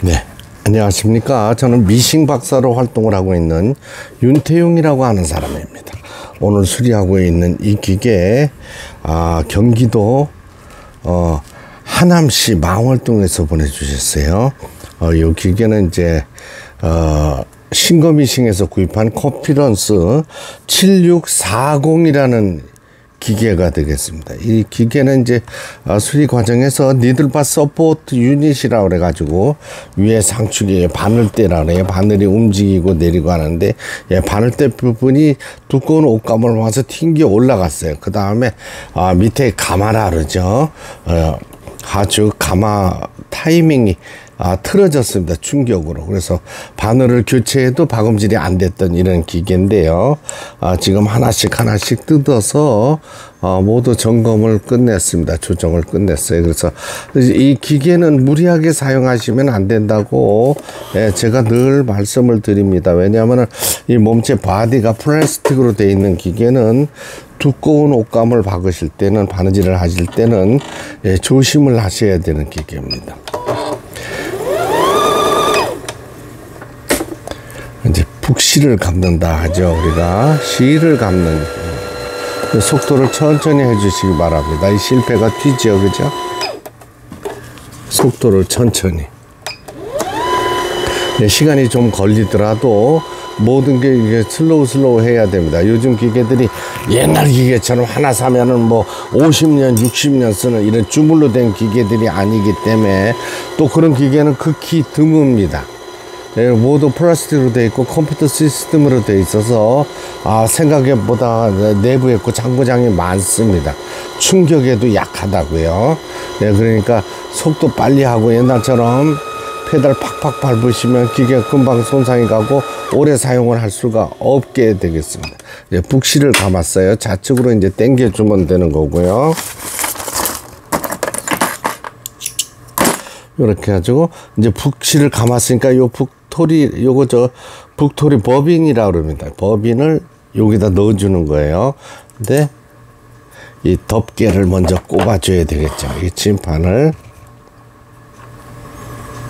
네, 안녕하십니까. 저는 미싱 박사로 활동을 하고 있는 윤태용이라고 하는 사람입니다. 오늘 수리하고 있는 이 기계, 경기도 하남시 망월동에서 보내주셨어요. 이 기계는 이제 신거미싱에서 구입한 컴피런스 7640이라는 기계가 되겠습니다. 이 기계는 이제 수리 과정에서 니들바 서포트 유닛이라고 그래가지고 위에 상축에 바늘대라 그래요. 바늘이 움직이고 내리고 하는데 바늘대 부분이 두꺼운 옷감을 와서 튕겨 올라갔어요. 그 다음에 밑에 가마라 그러죠. 아주 가마 타이밍이 틀어졌습니다. 충격으로. 그래서 바늘을 교체해도 박음질이 안 됐던 이런 기계인데요. 지금 하나씩 뜯어서 모두 점검을 끝냈습니다. 조정을 끝냈어요. 그래서 이 기계는 무리하게 사용하시면 안 된다고 제가 늘 말씀을 드립니다. 왜냐하면 이 몸체 바디가 플라스틱으로 되어 있는 기계는 두꺼운 옷감을 박으실 때는, 바느질을 하실 때는 조심을 하셔야 되는 기계입니다. 이제 북실을 감는다 하죠. 우리가 실을 감는 속도를 천천히 해주시기 바랍니다. 이 실패가 튀죠, 그죠? 속도를 천천히. 시간이 좀 걸리더라도 모든 게 이게 슬로우 해야 됩니다. 요즘 기계들이 옛날 기계처럼 하나 사면은 뭐 50년, 60년 쓰는 이런 주물로 된 기계들이 아니기 때문에 또 그런 기계는 극히 드뭅니다. 모두 플라스틱으로 되어 있고 컴퓨터 시스템으로 되어 있어서 생각보다 내부에 장고장이 많습니다. 충격에도 약하다고요. 그러니까 속도 빨리 하고 옛날처럼 페달 팍팍 밟으시면 기계가 금방 손상이 가고 오래 사용을 할 수가 없게 되겠습니다. 북실을 감았어요. 좌측으로 이제 당겨주면 되는 거고요. 이렇게 해가지고 이제 북실을 감았으니까 요 북토리 버빙이라고 그럽니다. 버빙을 여기다 넣어주는 거예요. 근데 이 덮개를 먼저 꼽아줘야 되겠죠. 이 침판을.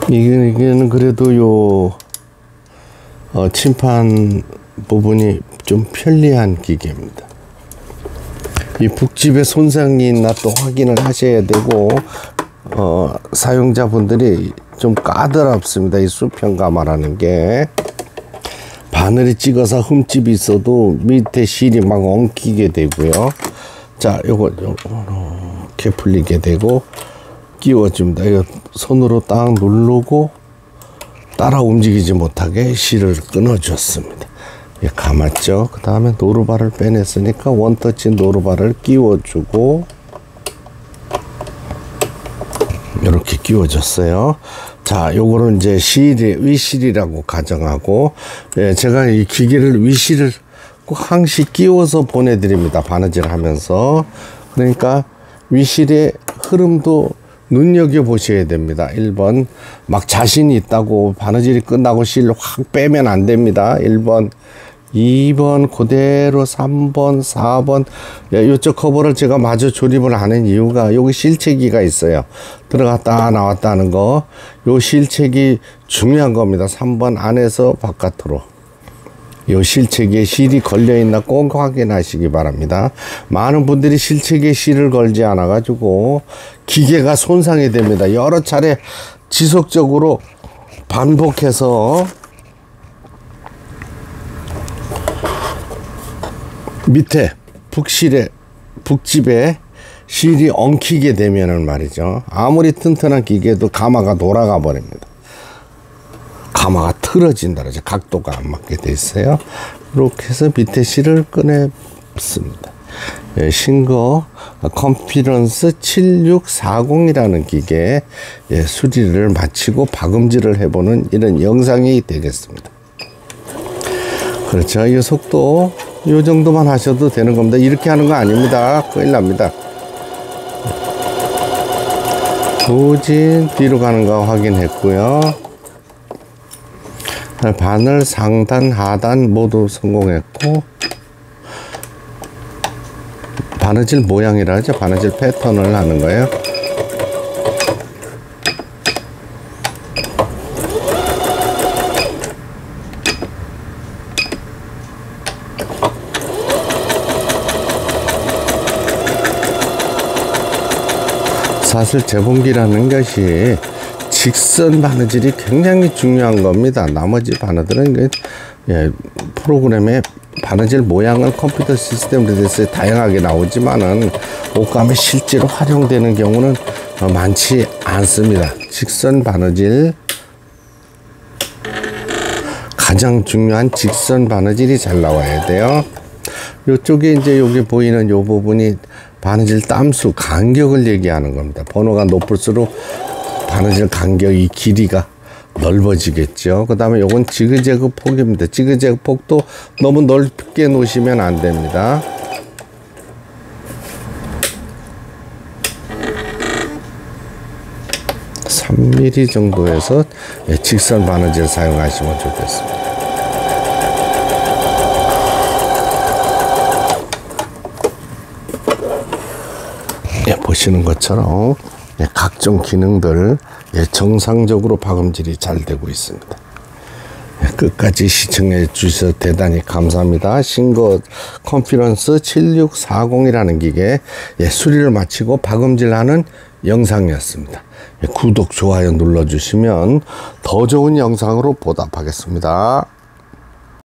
이게는 그래도 침판 부분이 좀 편리한 기계입니다. 이 북집에 손상이 있나 또 확인을 하셔야 되고, 사용자분들이 좀 까다롭습니다. 이 수평가마라는 게. 바늘이 찍어서 흠집이 있어도 밑에 실이 막 엉키게 되고요. 자, 요거 이렇게 풀리게 되고, 끼워줍니다. 이거 손으로 딱 누르고 따라 움직이지 못하게 실을 끊어줬습니다. 감았죠. 그 다음에 노루발을 빼냈으니까 원터치 노루발을 끼워주고 이렇게 끼워줬어요. 자, 요거는 이제 위실이라고 가정하고, 제가 이 기계를 위실을 꼭 항시 끼워서 보내드립니다. 바느질 하면서. 그러니까 위실의 흐름도 눈여겨보셔야 됩니다. 1번, 막 자신이 있다고 바느질이 끝나고 실 확 빼면 안 됩니다. 1번, 2번, 그대로 3번, 4번. 이쪽 커버를 제가 마저 조립을 하는 이유가 여기 실체기가 있어요. 들어갔다 나왔다 하는 거. 요 실체기 중요한 겁니다. 3번 안에서 바깥으로. 요 실체기에 실이 걸려있나 꼭 확인하시기 바랍니다. 많은 분들이 실체기에 실을 걸지 않아 가지고 기계가 손상이 됩니다. 여러 차례 지속적으로 반복해서 밑에 북집에 실이 엉키게 되면은 말이죠, 아무리 튼튼한 기계도 가마가 돌아가 버립니다. 가마가 틀어진다 그러죠. 각도가 안 맞게 돼 있어요. 이렇게 해서 밑에 실을 꺼냈습니다. 신거 컴피런스 7640이라는 기계 수리를 마치고 박음질을 해보는 이런 영상이 되겠습니다. 그렇죠. 이 속도 이 정도만 하셔도 되는 겁니다. 이렇게 하는 거 아닙니다. 큰일 납니다. 후진 뒤로 가는 거 확인했고요. 바늘 상단 하단 모두 성공했고, 바느질 모양이라 하죠. 바느질 패턴을 하는 거예요. 사실 재봉기라는 것이 직선 바느질이 굉장히 중요한 겁니다. 나머지 바느들은 프로그램에 바느질 모양은 컴퓨터 시스템으로 돼서 다양하게 나오지만은 옷감에 실제로 활용되는 경우는 많지 않습니다. 직선 바느질, 가장 중요한 직선 바느질이 잘 나와야 돼요. 이쪽에 이제 여기 보이는 요 부분이 바느질 땀수 간격을 얘기하는 겁니다. 번호가 높을수록 바느질 간격이 길이가 넓어지겠죠. 그 다음에 요건 지그재그 폭입니다. 지그재그 폭도 너무 넓게 놓으시면 안 됩니다. (3mm) 정도에서 직선 바느질 사용하시면 좋겠습니다. 보시는 것처럼 각종 기능들 정상적으로 박음질이 잘 되고 있습니다. 끝까지 시청해 주셔서 대단히 감사합니다. 싱거 컨피런스 7640이라는 기계 수리를 마치고 박음질하는 영상이었습니다. 구독, 좋아요 눌러주시면 더 좋은 영상으로 보답하겠습니다.